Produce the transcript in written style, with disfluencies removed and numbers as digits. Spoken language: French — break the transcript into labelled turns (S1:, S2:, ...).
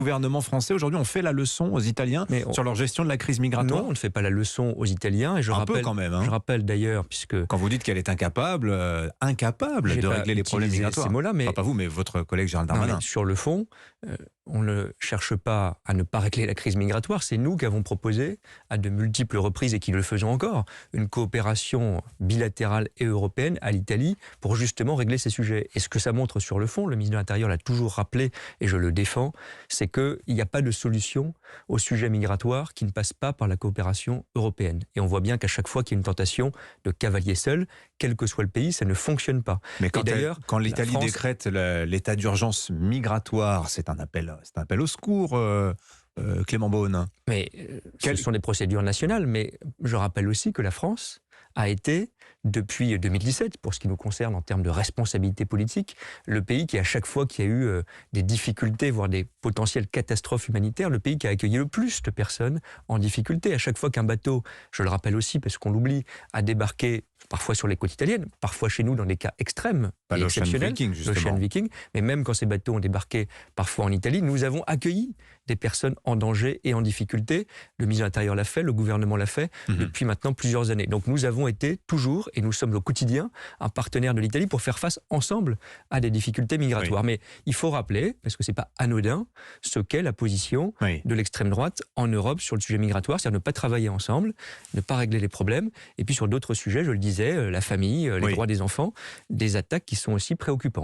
S1: gouvernement français, aujourd'hui, on fait la leçon aux Italiens sur leur gestion de la crise migratoire?
S2: Non, on ne fait pas la leçon aux Italiens. Et je
S1: Un peu quand même.
S2: Je rappelle d'ailleurs, puisque...
S1: Quand vous dites qu'elle est incapable de régler les problèmes migratoires.
S2: Ces mots-là, mais...
S1: Enfin, pas vous, mais votre collègue Gérald Darmanin.
S2: Sur le fond, on ne cherche pas à ne pas régler la crise migratoire. C'est nous qui avons proposé, à de multiples reprises, et qui le faisons encore, une coopération bilatérale et européenne à l'Italie pour justement régler ces sujets. Et ce que ça montre sur le fond, le ministre de l'Intérieur l'a toujours rappelé, et je le défends, c'est qu'il n'y a pas de solution au sujet migratoire qui ne passe pas par la coopération européenne. Et on voit bien qu'à chaque fois qu'il y a une tentation de cavalier seul, quel que soit le pays, ça ne fonctionne pas.
S1: Mais quand l'Italie décrète l'état d'urgence migratoire, c'est un appel au secours, Clément Beaune.
S2: Mais ce sont des procédures nationales, mais je rappelle aussi que la France a été, depuis 2017, pour ce qui nous concerne en termes de responsabilité politique, le pays qui, à chaque fois qu'il y a eu des difficultés, voire des potentielles catastrophes humanitaires, le pays qui a accueilli le plus de personnes en difficulté. À chaque fois qu'un bateau, je le rappelle aussi parce qu'on l'oublie, a débarqué parfois sur les côtes italiennes, parfois chez nous dans des cas extrêmes et exceptionnels, l'Ocean Viking, mais même quand ces bateaux ont débarqué parfois en Italie, nous avons accueilli des personnes en danger et en difficulté. Le ministre de l'Intérieur l'a fait, le gouvernement l'a fait depuis maintenant plusieurs années. Donc nous avons été toujours, et nous sommes au quotidien, un partenaire de l'Italie pour faire face ensemble à des difficultés migratoires. Mais il faut rappeler, parce que c'est pas anodin, ce qu'est la position de l'extrême droite en Europe sur le sujet migratoire, c'est-à-dire ne pas travailler ensemble, ne pas régler les problèmes, et puis sur d'autres sujets, je le disais, la famille, les droits des enfants, des attaques qui sont aussi préoccupantes.